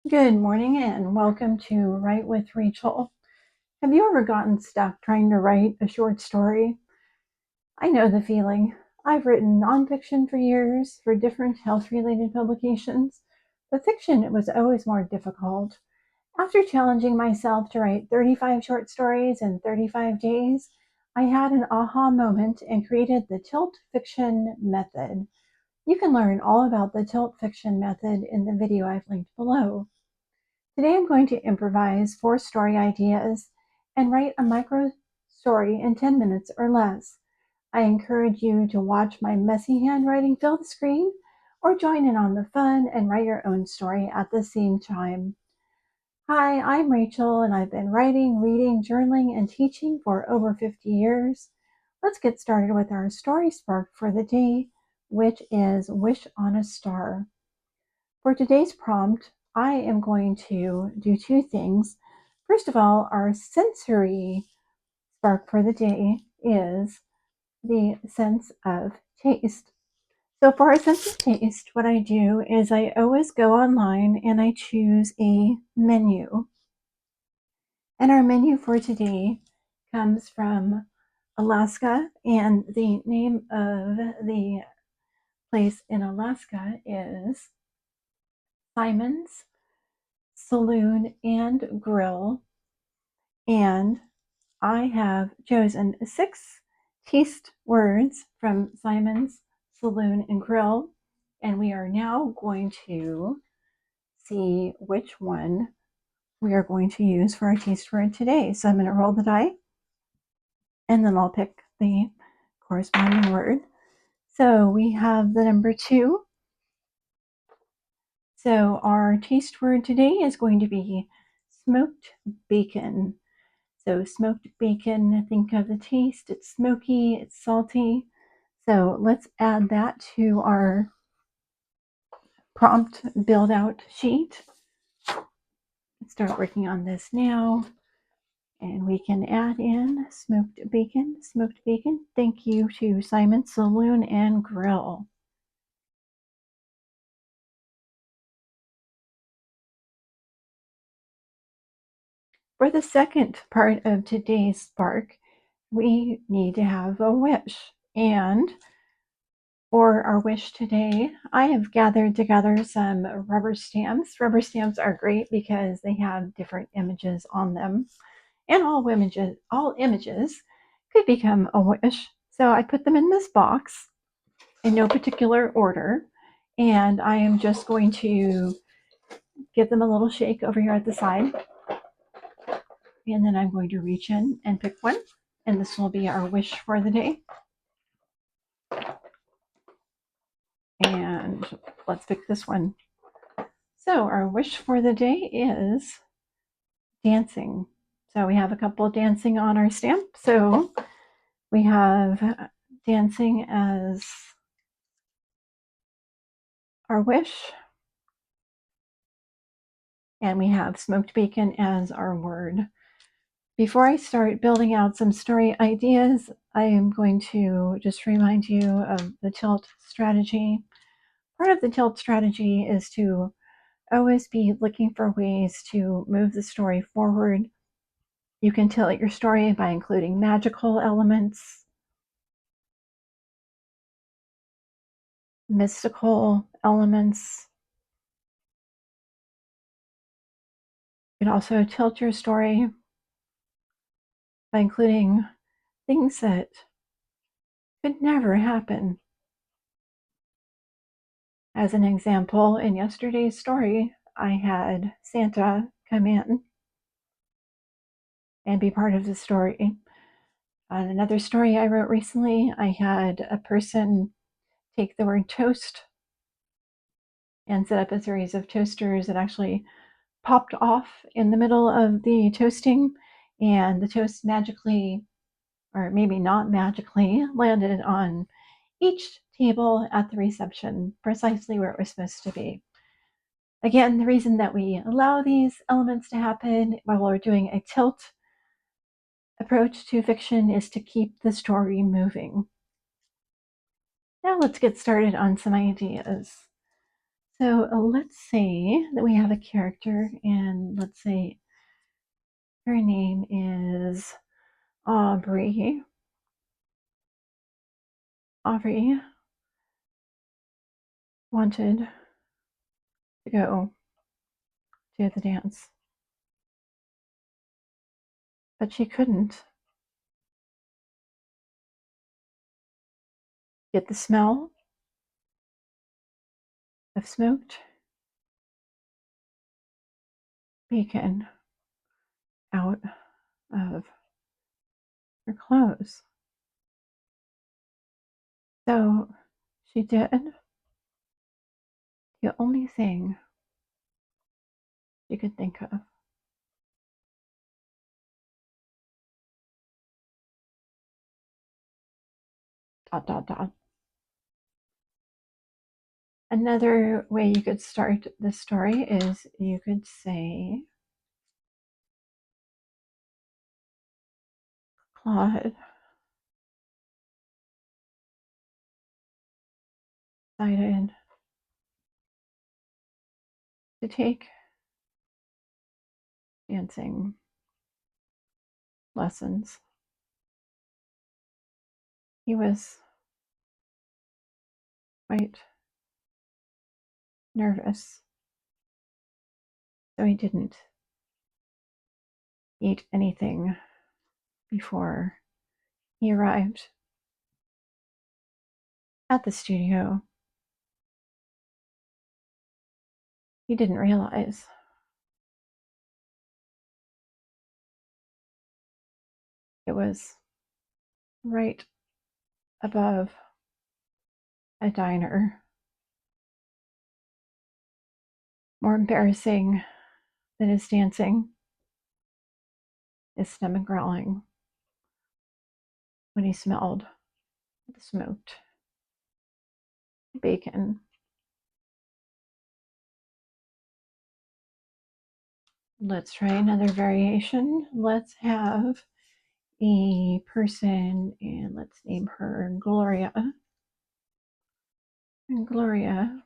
Good morning and welcome to Write with Rachel. Have you ever gotten stuck trying to write a short story? I know the feeling. I've written nonfiction for years for different health related publications, but fiction it was always more difficult. After challenging myself to write 35 short stories in 35 days, I had an aha moment and created the Tilt Fiction Method. You can learn all about the Tilt Fiction Method in the video I've linked below. Today I'm going to improvise 4 story ideas and write a micro story in 10 minutes or less. I encourage you to watch my messy handwriting fill the screen or join in on the fun and write your own story at the same time. Hi, I'm Rachel and I've been writing, reading, journaling, and teaching for over 50 years. Let's get started with our story spark for the day, which is Wish on a Star. For today's prompt, I am going to do 2 things. First of all, our sensory spark for the day is the sense of taste. So for our sense of taste, what I do is I always go online and I choose a menu. And our menu for today comes from Alaska, and the name of the place in Alaska is Simon's Saloon and Grill, and I have chosen 6 taste words from Simon's Saloon and Grill, and we are now going to see which one we are going to use for our taste word today. So I'm going to roll the die, and then I'll pick the corresponding word. So we have the number 2. So our taste word today is going to be smoked bacon. So smoked bacon, think of the taste. It's smoky, it's salty. So let's add that to our prompt build out sheet. Let's start working on this now. And we can add in smoked bacon, smoked bacon. Thank you to Simon's Saloon and Grill. For the second part of today's spark, we need to have a wish. And for our wish today, I have gathered together some rubber stamps. Rubber stamps are great because they have different images on them, and all images could become a wish. So I put them in this box in no particular order, and I am just going to give them a little shake over here at the side, and then I'm going to reach in and pick one, and this will be our wish for the day. And let's pick this one. So our wish for the day is dancing. So we have a couple dancing on our stamp. So we have dancing as our wish, and we have smoked bacon as our word. Before I start building out some story ideas, I am going to just remind you of the tilt strategy. Part of the tilt strategy is to always be looking for ways to move the story forward. You can tilt your story by including magical elements, mystical elements. You can also tilt your story by including things that could never happen. As an example, in yesterday's story, I had Santa come in and be part of the story. On another story I wrote recently, I had a person take the word toast and set up a series of toasters that actually popped off in the middle of the toasting, and the toast magically, or maybe not magically, landed on each table at the reception, precisely where it was supposed to be. Again, the reason that we allow these elements to happen while we're doing a tilt approach to fiction is to keep the story moving. Now let's get started on some ideas. So let's say that we have a character, and let's say her name is Aubrey. Aubrey wanted to go to the dance, but she couldn't get the smell of smoked bacon out of her clothes. So she did the only thing she could think of. Dot, dot, dot. Another way you could start the story is you could say, Claude decided to take dancing lessons. He was quite nervous, so he didn't eat anything before he arrived at the studio. He didn't realize it was right above a diner. More embarrassing than his dancing, his stomach growling when he smelled the smoked bacon. Let's try another variation. Let's have a person, and let's name her Gloria. And Gloria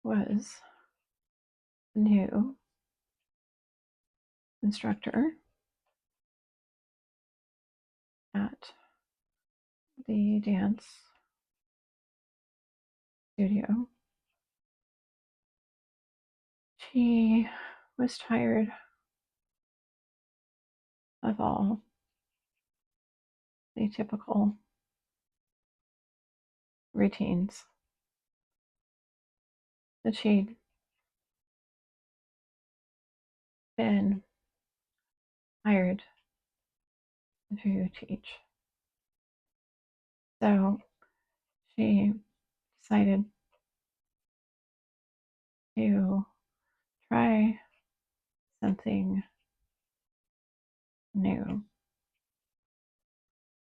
was the new instructor at the dance studio. She was tired of all the typical routines that she'd been hired to teach. So she decided to try something new,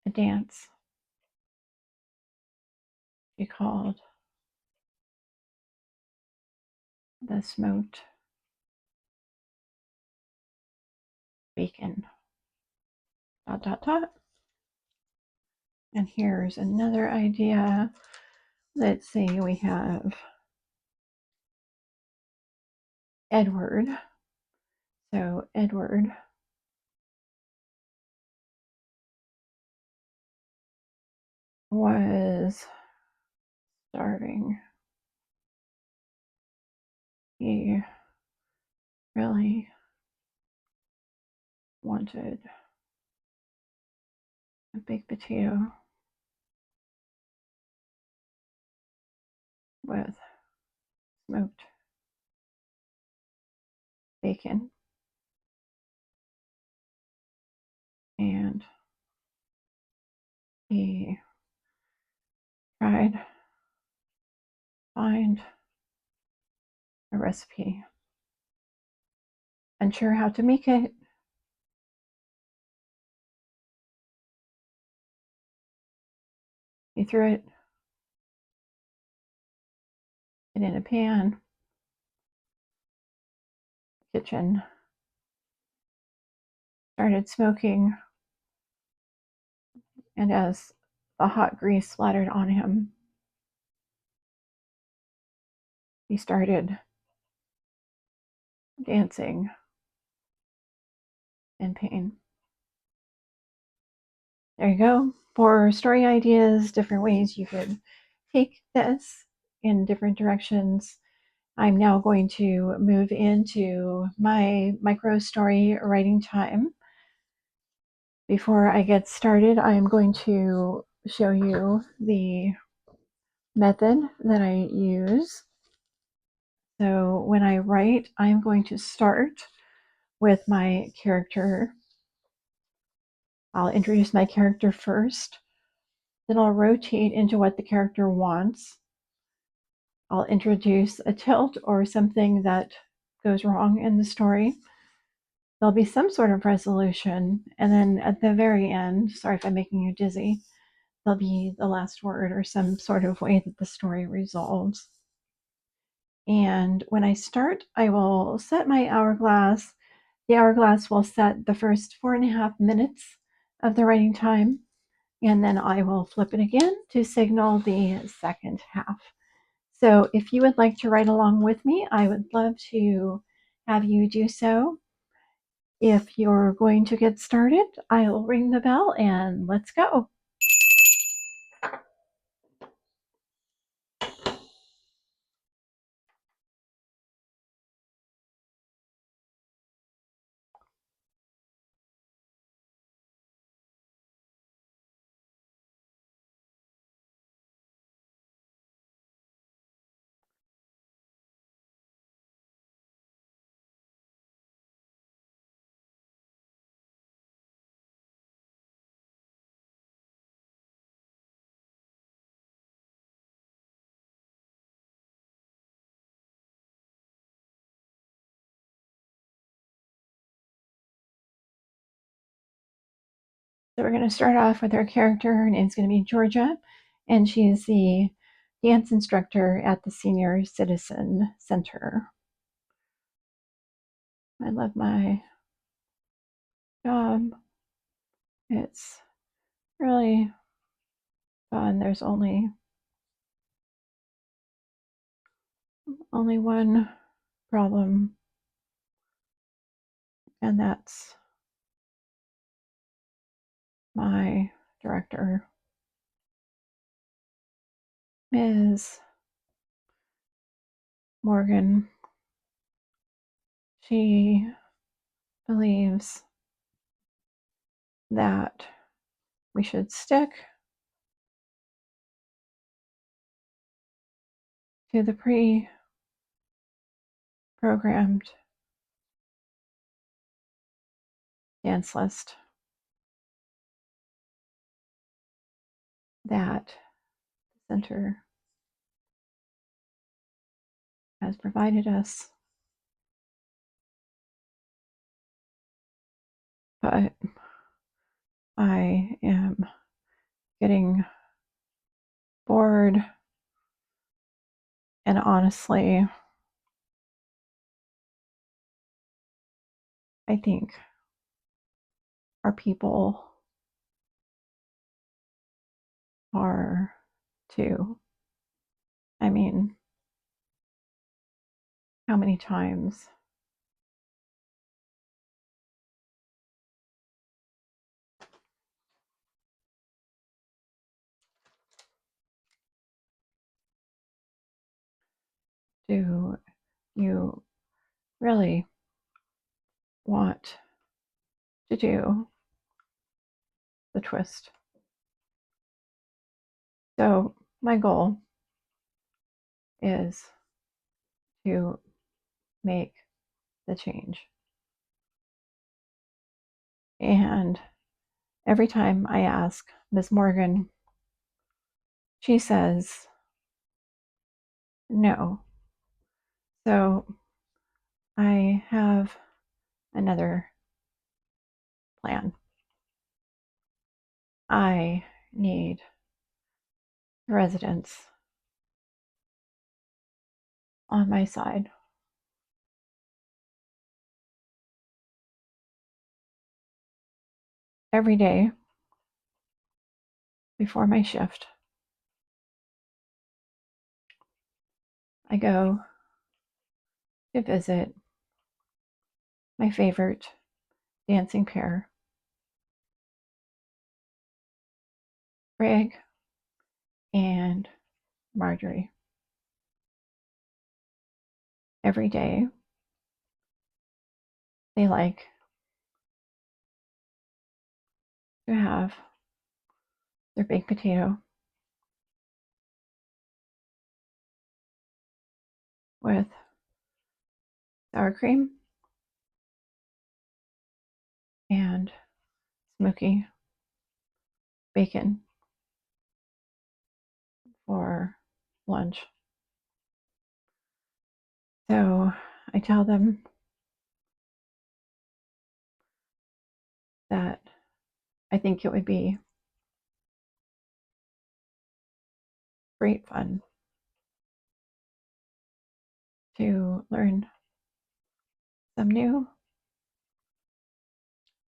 a dance she called the smoked bacon. Dot, dot, dot. And here's another idea. Let's say we have Edward. So Edward was starving. He really wanted a baked potato with smoked bacon, and he tried to find a recipe. Unsure how to make it, he threw it in a pan, kitchen, started smoking, and as the hot grease splattered on him, he started dancing in pain. There you go. For story ideas, different ways you could take this in different directions. I'm now going to move into my micro story writing time. Before I get started, I'm going to show you the method that I use. So when I write, I'm going to start with my character. I'll introduce my character first, then I'll rotate into what the character wants. I'll introduce a tilt or something that goes wrong in the story. There'll be some sort of resolution, and then at the very end, sorry if I'm making you dizzy, there'll be the last word or some sort of way that the story resolves. And when I start, I will set my hourglass. The hourglass will set the first 4.5 minutes of the writing time, and then I will flip it again to signal the second half. So if you would like to write along with me, I would love to have you do so. If you're going to get started, I'll ring the bell and let's go. So we're going to start off with our character. Her name's going to be Georgia, and she is the dance instructor at the Senior Citizen Center. I love my job. It's really fun. There's only one problem, and that's my director, Ms. Morgan. She believes that we should stick to the pre-programmed dance list that the center has provided us. But I am getting bored, and honestly, I think our people are too. I mean, how many times do you really want to do the twist? So my goal is to make the change. And every time I ask Ms. Morgan, she says no. So I have another plan. I need residents on my side. Every day before my shift, I go to visit my favorite dancing pair, Greg and Marjorie. Every day, they like to have their baked potato with sour cream and smoky bacon for lunch. So I tell them that I think it would be great fun to learn some new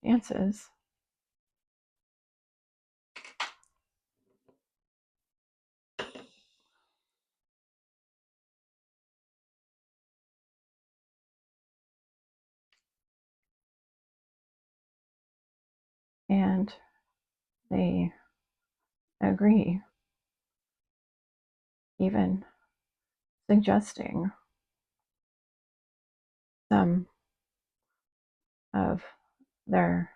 dances. And they agree, even suggesting some of their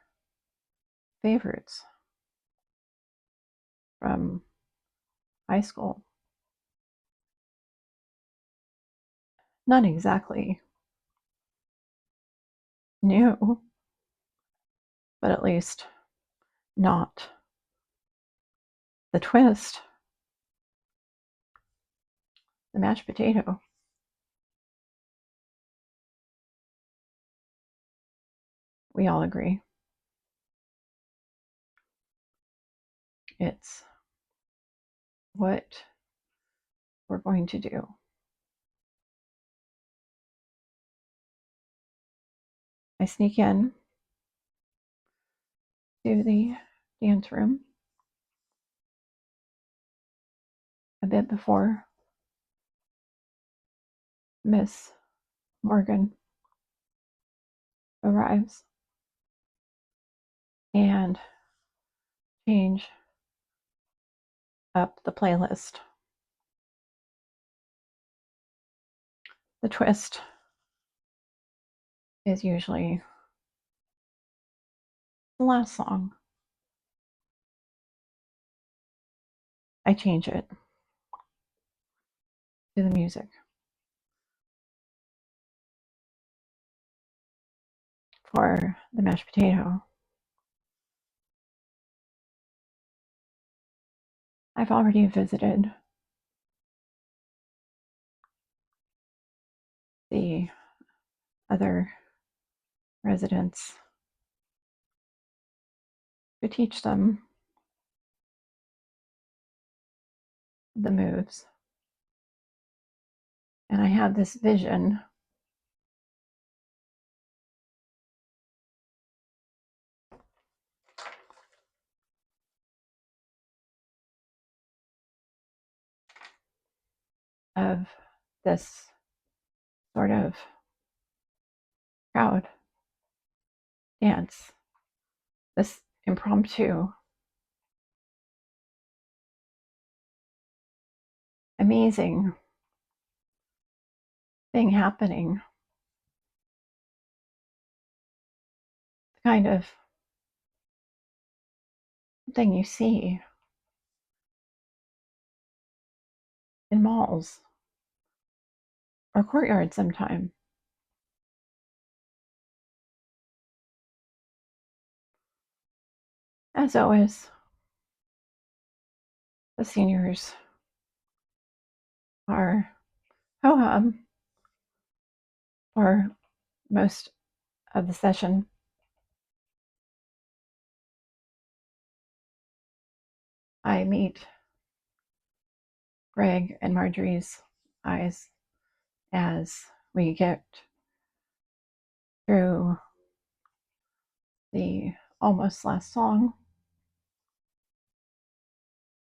favorites from high school. Not exactly new, but at least not the twist, the mashed potato. We all agree. It's what we're going to do. I sneak in to the dance room a bit before Miss Morgan arrives and change up the playlist. The twist is usually the last song. I change it to the music for the mashed potato. I've already visited the other residents to teach them the moves. And I had this vision of this sort of crowd dance, this impromptu, amazing thing happening, the kind of thing you see in malls or courtyards sometime. As always, the seniors are ho hum for most of the session. I meet Greg and Marjorie's eyes as we get through the almost last song.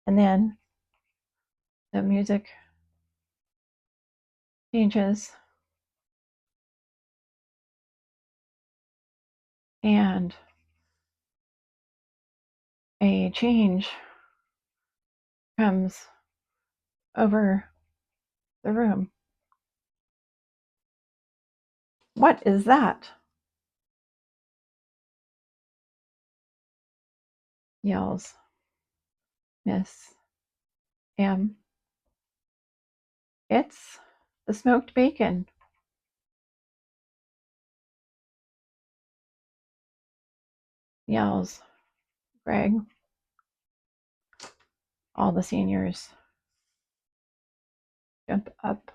And then the music changes and a change comes over the room. What is that? Yells Miss M. It's the smoked bacon, yells Greg. All the seniors jump up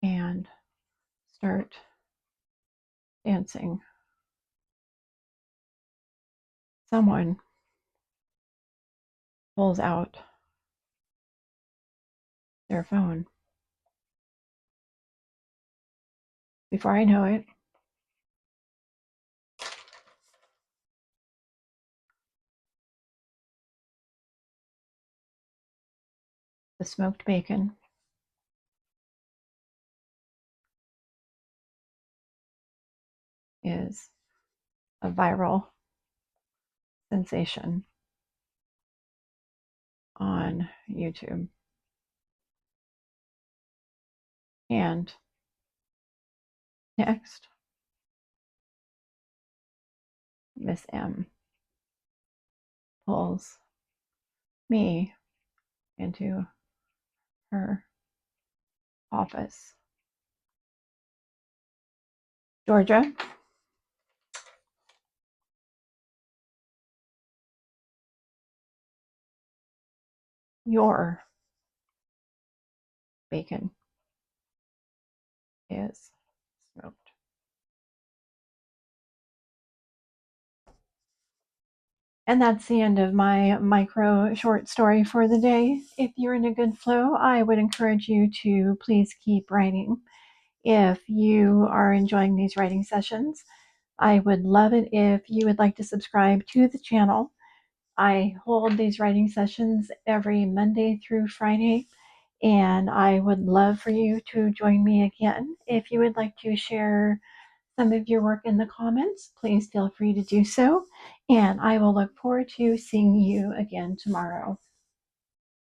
and start dancing. Someone pulls out their phone. Before I know it, the smoked bacon is a viral sensation on YouTube. And next, Miss M pulls me into her office. Georgia, your bacon is smoked. And that's the end of my micro short story for the day. If you're in a good flow, I would encourage you to please keep writing. If you are enjoying these writing sessions, I would love it if you would like to subscribe to the channel. I hold these writing sessions every Monday through Friday, and I would love for you to join me again. If you would like to share some of your work in the comments, please feel free to do so. And I will look forward to seeing you again tomorrow.